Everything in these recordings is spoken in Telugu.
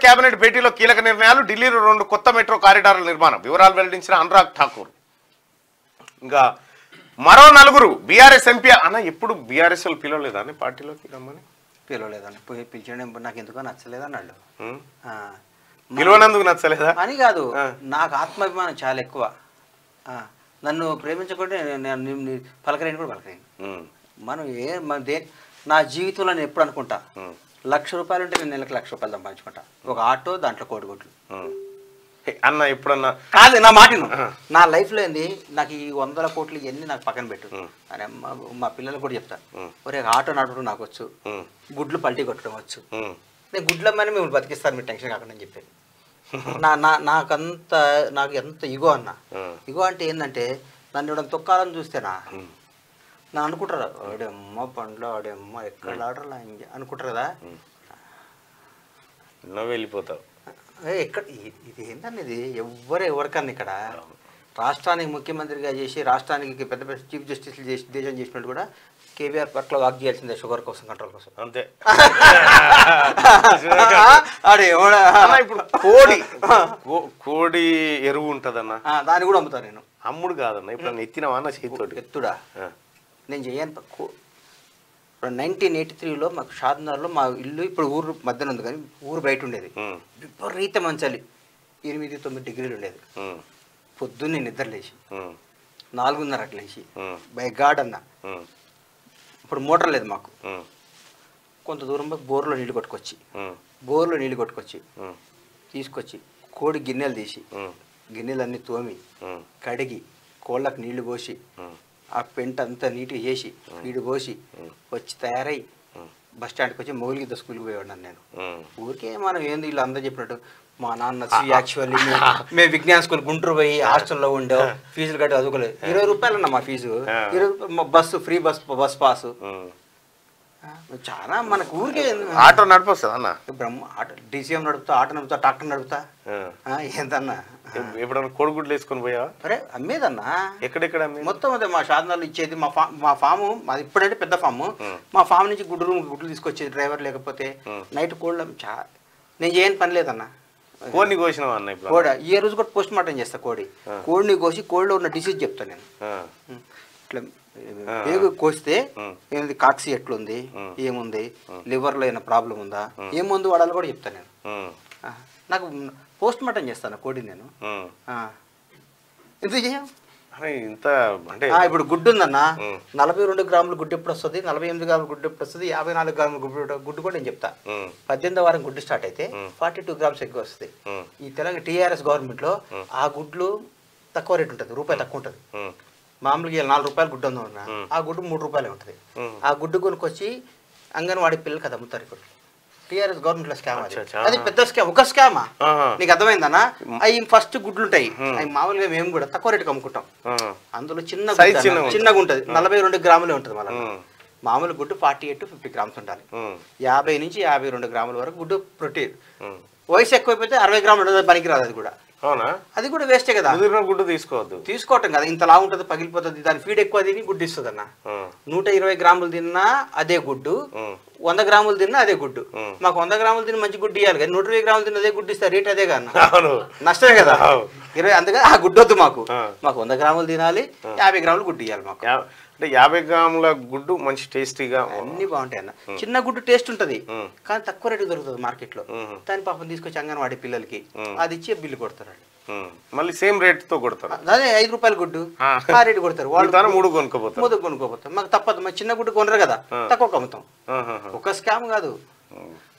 కేబినెట్ భేటీలో కీలక నిర్ణయాలు. ఢిల్లీలో 2 కొత్త మెట్రో కారిడార్ల నిర్మాణం. వివరాలు వెల్లడించిన అనురాగ్ ఠాకూర్. ఇంకా మరో 4 బీఆర్ఎస్ ఎంపీ అన్న. ఎప్పుడు బీఆర్ఎస్ వాళ్ళు పిలవలేదా అని పార్టీలోకి రమ్మని? పిలవలేదని పిలిచడం నాకు ఎందుకో నచ్చలేదన్నాడు. పిలవనందుకు నచ్చలేదా అని కాదు, నాకు ఆత్మాభిమానం చాలా ఎక్కువ. నన్ను ప్రేమించకుంటే నేను పలకరేని కూడా పలకరేను. మనం నా జీవితంలో నేను ఎప్పుడు అనుకుంటా, ₹1,00,000 ఉంటే నేను నెలకు ₹1,00,000 సంపాదించుకుంటా. ఒక ఆటో, దాంట్లో కోడిగుడ్లు అన్న. ఎప్పుడన్నా కాదు నా మాటను, నా లైఫ్లో ఏంది, నాకు ఈ 100 కోట్లు ఇవన్నీ నాకు పక్కన పెట్టు అని మా పిల్లలు కూడా చెప్తా. ఒరే ఆటో నడపడం నాకు వచ్చు, గుడ్లు పల్టీ కొట్టడం వచ్చు, నేను గుడ్లమ్మని మిమ్మల్ని బతికిస్తాను, మీరు టెన్షన్ కాకుండా అని చెప్పాను. నాకు ఎంత ఇగో అన్న. ఇగో అంటే ఏంటంటే నన్ను ఇవ్వడం తొక్కాలని చూస్తేనా నా అనుకుంటారు, ఆడేమ్మ పండ్లు ఆడేమ్మ ఎక్కడ ఆడరా అనుకుంటారు కదా. నువ్వు వెళ్ళిపోతావు ఎక్కడ ఇది ఏంటండి, ఇది ఎవరికన్నా ఇక్కడ రాష్ట్రానికి ముఖ్యమంత్రిగా చేసి రాష్ట్రానికి పెద్ద పెద్ద చీఫ్ జస్టిస్లు చేసి దేశం చేసినట్టు కూడా కేబీఆర్ పట్ల వాక్ చేయాల్సిందే, షుగర్ కోసం, కంట్రోల్ కోసం. అంతే. ఇప్పుడు కోడి ఎరువు ఉంటదన్న, దాన్ని కూడా అమ్ముతాను నేను. అమ్ముడు కాదన్న, ఇప్పుడు ఎత్తినవా అన్న చేతితోటి? ఎత్తుడా నేను చేయను. 1983లో మాకు షాద్నగర్లో మా ఇల్లు ఇప్పుడు ఊరు మధ్యన ఉంది, కానీ ఊరు బయట ఉండేది. విపరీత మంచాలి, 8-9 డిగ్రీలు ఉండేది. పొద్దున్నే నిద్ర లేచి 4:30 లేచి బై గాడ్ అన్న, ఇప్పుడు మోటార్ లేదు మాకు, కొంత దూరం బోర్లో నీళ్ళు కొట్టుకొచ్చి తీసుకొచ్చి కోడి గిన్నెలు తీసి గిన్నెలన్నీ తోమి కడిగి కోళ్ళకు నీళ్లు పోసి ఆ పెంట అంతా నీట్గా చేసి ఫీడ్ పోసి వచ్చి తయారై బస్ స్టాండ్కి వచ్చి మౌలిక స్కూల్కి పోయేవాడిని నేను. ఊరికే మనం ఏంది వీళ్ళు అందరూ చెప్పినట్టు, మా నాన్న యాక్చువల్లీ మేము విజ్ఞాన స్కూల్ గుంటూరు పోయి హాస్టల్లో ఉండేవు, ఫీజులు కట్టి చదువుకోలేదు. ₹20 అన్న మా fees, bus free bus pass. చాలా మనకు ఊరికే ఆటో నడిపొస్తుంది అన్న, ఆటో DCM నడుపుతా, ఆటో నడుపుతా, ట్రాక్టర్ నడుపుతా. ఏంటన్నా ఎప్పుడన్నా కోడిగుడ్లు వేసుకొని పోయావా? అరే అమ్మేదన్నా, ఎక్కడెక్కడ మొత్తం అదే మా షాద్నగర్లో ఇచ్చేది. మా ఫాము మాది ఇప్పుడంటే పెద్ద ఫాము, మా ఫామ్ నుంచి గుడ్లు తీసుకొచ్చేది డ్రైవర్, లేకపోతే నైట్ కోళ్ళ నేను చేయని పని లేదన్నా. కోడిని కోసినావా అన్న? కోడి ఏ రోజు కూడా పోస్ట్ మార్టం చేస్తా. కోడిని కోసి కోడిలో ఉన్న డిసీజ్ చెప్తాను నేను. ఇట్లా పేగు కోస్తే ఏంది, కాక్సి ఎట్లుంది, ఏముంది, లివర్లో ఏమైనా ప్రాబ్లం ఉందా, ఏ మందు వాడాలో కూడా చెప్తాను నేను. నాకు పోస్ట్ మార్టం చేస్తాను కోడిని నేను. ఎందుకు చేయం? ఇంత అంటే ఇప్పుడు గుడ్డు ఉందన్న, 42 గ్రాముల గుడ్డు ఎప్పుడు వస్తుంది, 48 గ్రాముల గుడ్డు ఎప్పుడు వస్తుంది, 54 గ్రాముల గుడ్డు కూడా నేను చెప్తా. 18వ వారం గుడ్డు స్టార్ట్ అయితే 42 గ్రామ్స్ ఎక్కువ వస్తుంది. ఈ తెలంగాణ TRS గవర్నమెంట్ లో ఆ గుడ్లు తక్కువ రేట్ ఉంటుంది, ₹1 తక్కువ ఉంటుంది. మామూలుగా ₹4 గుడ్డు ఉందన్న, ఆ గుడ్డు ₹3 ఉంటుంది. ఆ గుడ్డు కొనుక్కొచ్చి అంగన్వాడీ పిల్లలకి అది అమ్ముతారు. ఇప్పుడు TRS గవర్నమెంట్ లో స్కామ్, అది పెద్ద స్కామ్. ఒక స్కామా నీకు అర్థమైందన్నా? అవి ఫస్ట్ గుడ్లు ఉంటాయి, అవి మామూలుగా మేము కూడా తక్కువ రేటుకి అమ్ముకుంటాం. అందులో చిన్నగా ఉంటుంది, 42 గ్రాములే ఉంటుంది. మళ్ళీ మామూలు గుడ్డు 48 to 50 గ్రామ్స్ ఉండాలి. 50 నుంచి 52 గ్రాముల వరకు గుడ్డు ప్రోటీన్. వయసు ఎక్కువైపోతే 60 గ్రాములు పనికిరాదు. అది కూడా అది కూడా వేస్టే కదా. గుడ్డు తీసుకోవటం కదా, ఇంతలా ఉంటుంది, పగిలిపోతుంది. దాని ఫీడ్ ఎక్కువ తిని గుడ్డు ఇస్తుంది అన్న. 120 గ్రాములు తిన్నా అదే గుడ్డు, 100 గ్రాములు తిన్నా అదే గుడ్డు. మాకు 100 గ్రాములు తిని మంచి గుడ్డు ఇవ్వాలి, కానీ 120 గ్రాములు తిన్న అదే గుడ్డు ఇస్తారు, రేట్ అదే కదా, నష్టమే కదా. 20 అందుకని ఆ గుడ్డు వద్దు మాకు. 100 గ్రాములు తినాలి, 50 గ్రాములు గుడ్డు ఇవ్వాలి మాకు. అంటే 50 గ్రాముల గుడ్డు మంచి టేస్టీగా అన్ని బాగుంటాయి అన్న. చిన్న గుడ్డు టేస్ట్ ఉంటుంది, కానీ తక్కువ రేటు దొరుకుతుంది మార్కెట్ లో. దాని పాపం తీసుకొచ్చి అంగన్వాడీ పిల్లలకి అది ఇచ్చి బిల్లు కొడతారు. మళ్ళీ సేమ్ రేట్ తో కొడతారు. అదే ₹5 గుడ్డు ఆ రేటు కొడతారు. వాళ్ళు 3 కొనుక్కోపోతారు. మాకు తప్పదు, మా చిన్న గుడ్డు కొనరు కదా, తక్కువ అమ్ముతాం. ఒక స్కామ్ కాదు,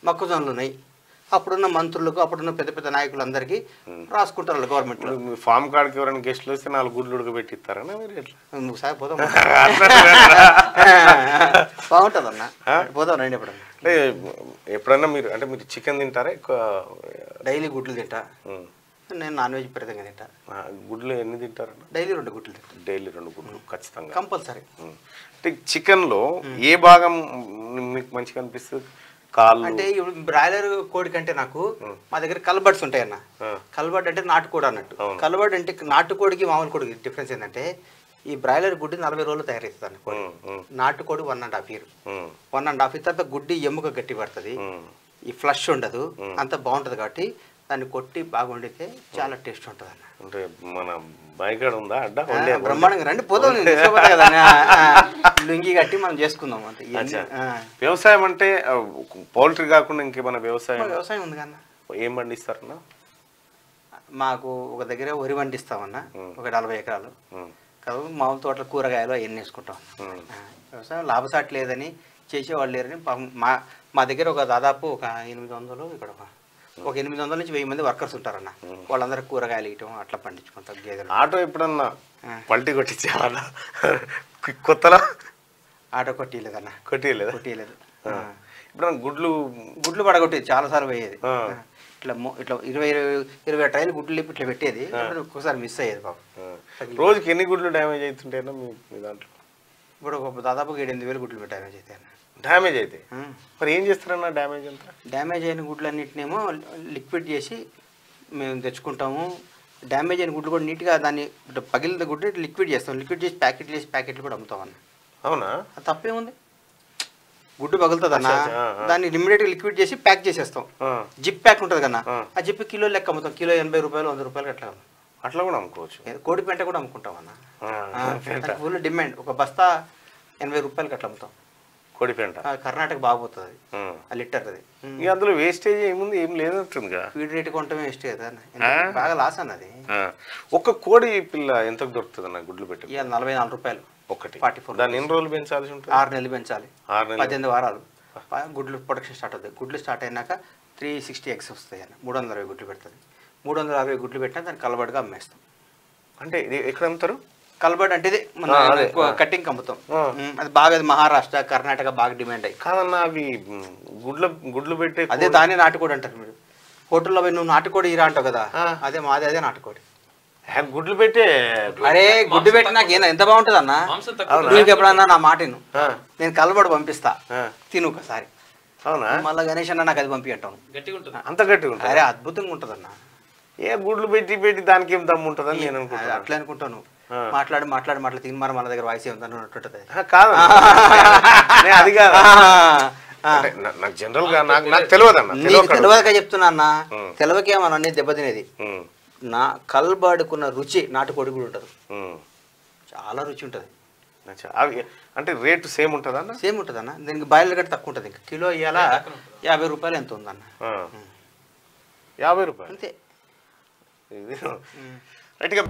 మొక్కజొన్నలు ఉన్నాయి. అప్పుడున్న మంత్రులకు, అప్పుడున్న పెద్ద పెద్ద నాయకులందరికీ రాసుకుంటారు గవర్నమెంట్ లో. ఫామ్ కార్డ్కి ఎవరైనా గెస్ట్లు వస్తే 4 గుడ్లు ఉడకబెట్టిస్తారా మీరు? ఎట్లా పోదాం, బాగుంటుంది అన్న, పోదాం రండి. ఎప్పుడన్నా మీరు అంటే మీరు చికెన్ తింటారా ఎక్కువ? డైలీ గుడ్లు తింటా నేను, నాన్ వెజ్ విపరీతంగా తింటా. గుడ్లు ఎన్ని తింటారన్న? డైలీ 2 గుడ్లు తింటా. డైలీ 2 గుడ్లు ఖచ్చితంగా, కంపల్సరీ. అంటే చికెన్ లో ఏ భాగం మీకు మంచిగా అనిపిస్తుంది? అంటే ఇప్పుడు బ్రాయిలర్ కోడి కంటే నాకు మా దగ్గర కల్బర్డ్స్ ఉంటాయన్న. కల్బర్డ్ అంటే నాటుకోడి అన్నట్టు. కల్బర్డ్ అంటే నాటుకోడికి మామూలు కోడికి డిఫరెన్స్ ఏంటంటే, ఈ బ్రాయిలర్ గుడ్డి 40 రోజులు తయారవుతుంది అన్న. నాటుకోడి 1.5 year. 1.5 year తర్వాత గుడ్డి ఎముక గట్టి పడుతుంది. ఈ ఫ్లష్ ఉండదు, అంత బాగుంటుంది కాబట్టి దాన్ని కొట్టి బాగా వండితే చాలా టేస్ట్ ఉంటుంది అన్న. అంటే మన బాయికాడ ఉందా అడ్డ బ్రహ్మాండంగా రండి పోతాం కదా, లుంగి కట్టి మనం చేసుకుందాం అంతే. వ్యవసాయం అంటే పౌల్ట్రీ కాకుండా ఇంకేమైనా వ్యవసాయం ఉంది కన్నా. ఏం పండిస్తారన్నా? మాకు ఒక దగ్గర వరి పండిస్తామన్నా, ఒక 40 ఎకరాలు కదా. మామూలు తోటల కూరగాయలు అవన్నీ వేసుకుంటాం. వ్యవసాయం లాభసాటి లేదని చేసేవాళ్ళు లేరని మా దగ్గర ఒక దాదాపు ఒక 800 ఇక్కడ ఒక 800 నుంచి 1000 మంది వర్కర్స్ ఉంటారన్న. వాళ్ళందరూ కూరగాయలు ఇవ్వటం అట్లా పండించుకుంటాం. గేదెలు ఆటో ఎప్పుడన్నా పల్టీ కొట్టించేవాళ్ళ కొత్తలో? ఆటో కొట్టియలేదన్న. కొట్టియలేదు. ఇప్పుడు గుడ్లు పడగొట్టేది చాలాసార్లు పోయేది. ఇట్లా ఇట్లా 20 ట్రైలు గుడ్లు ఇట్లా పెట్టేది, ఒక్కోసారి మిస్ అయ్యేది పాపం. రోజుకి ఎన్ని గుడ్లు డ్యామేజ్ అవుతుంటాయన్నా మీ దాంట్లో? ఇప్పుడు దాదాపు 7-8 గుడ్లు డ్యామేజ్ అవుతాయి అన్న. డ్యామేజ్ అయితే మరి ఏం చేస్తారన్నా డ్యామేజ్ అంతా? డ్యామేజ్ అయిన గుడ్లు అన్నింటినేమో లిక్విడ్ చేసి మేము తెచ్చుకుంటాము. డ్యామేజ్ అయిన గుడ్లు కూడా నీట్గా దాన్ని పగిలిన గుడ్డు లిక్విడ్ చేస్తాం. లిక్విడ్ చేసి ప్యాకెట్లు కూడా అమ్ముతాం అన్న. అవునా? తప్పేముంది, గుడ్డు పగులుతుంది అన్న, దాన్ని ఇమ్మీడియట్గా లిక్విడ్ చేసి ప్యాక్ చేసేస్తాం. జిప్ ప్యాక్ ఉంటుంది కన్నా, ఆ జిప్ కిలో లెక్క అమ్ముతాం. కిలో 80 రూపాయలు 100 రూపాయలు అట్లా. అట్లా కూడా అమ్ముకోవచ్చు. కోడి పెంట కూడా అమ్ముకుంటాం అన్న. Full demand. ఒక బస్తా 80 రూపాయలకి అట్లా అమ్ముతాం. కోడి పెంట కర్ణాటక బాగుపోతుంది ఆ లీటర్. అది ఇక అందులో వేస్టేజ్ ఏముంది? ఏం లేనట్టుందిగా. ఫీడ్ రేట్ కొంటమే వేస్టేజ్ అన్న, బాగా లాస్ అన్నది. ఒక కోడి పిల్ల ఎంతకు దొరుకుతుంది అన్న గుడ్లు పెట్టి? ఇక 44 రూపాయలు ఒకటి. 44. దాన్ని ఎన్ని రోజులు పెంచాల్సి ఉంటుంది? 6 నెలలు పెంచాలి. 18 వారాలు గుడ్లు ప్రొడక్షన్ స్టార్ట్ అవుతుంది. గుడ్లు స్టార్ట్ అయినాక 360 eggs వస్తాయి అన్న. 360 గుడ్లు పెడుతుంది. 360 గుడ్లు పెట్టినా దాన్ని కలబడిగా అమ్మేస్తాం. అంటే ఎక్కడ అమ్ముతారు? కలబడి అంటే ఇది మన కటింగ్ అమ్ముతాం. అది బాగా మహారాష్ట్ర కర్ణాటక బాగా డిమాండ్ అయ్యి. కాదన్నా అవి గుడ్లు పెట్టే అదే దాన్ని నాటుకోడి అంటారు. మీరు హోటల్లో పోయి నువ్వు నాటుకోడి ఇరా అంటావు కదా, అదే మాది అదే నాటుకోడి. గుడ్లు పెట్టే అరే గుడ్డు పెట్టి నాకు ఎంత బాగుంటుంది అన్న. నువ్వు ఎప్పుడన్నా నా మాటను నేను కలబడి పంపిస్తా, తిను ఒకసారి. అవునా? మళ్ళీ గణేష్ అన్న నాకు అది పంపి అంటాను. అంత గట్టిగా ఉంటుంది? అరే అద్భుతంగా ఉంటుంది అన్న. ఏ గుడ్లు పెట్టి దానికి ఏం దమ్ము ఉంటుందని నేను అనుకుంటాను. అట్లా అనుకుంటాను. మాట్లాడి తిని మన దగ్గర వాయిస్ ఏముంటుంది కాదు. అది కాదు, నాకు జనరల్ గా నాకు తెలియదు అన్న. తెలియదుగా చెప్తున్నా అన్న. తెలియకేమన్నా అన్ని దెబ్బతినేది. నా కలబడుకున్న రుచి నాటుకోడి కూడా ఉంటుంది. చాలా రుచి ఉంటుంది. అంటే రేటు సేమ్ ఉంటుంది అన్న? సేమ్ ఉంటుంది అన్న. దీనికి బాయిలర్ గట్టి తక్కువ ఉంటుంది. ఇంకా కిలో ఇవాళ 50 రూపాయలు ఎంత ఉందన్న. 50 రూపాయలు అంతే. రైట్గా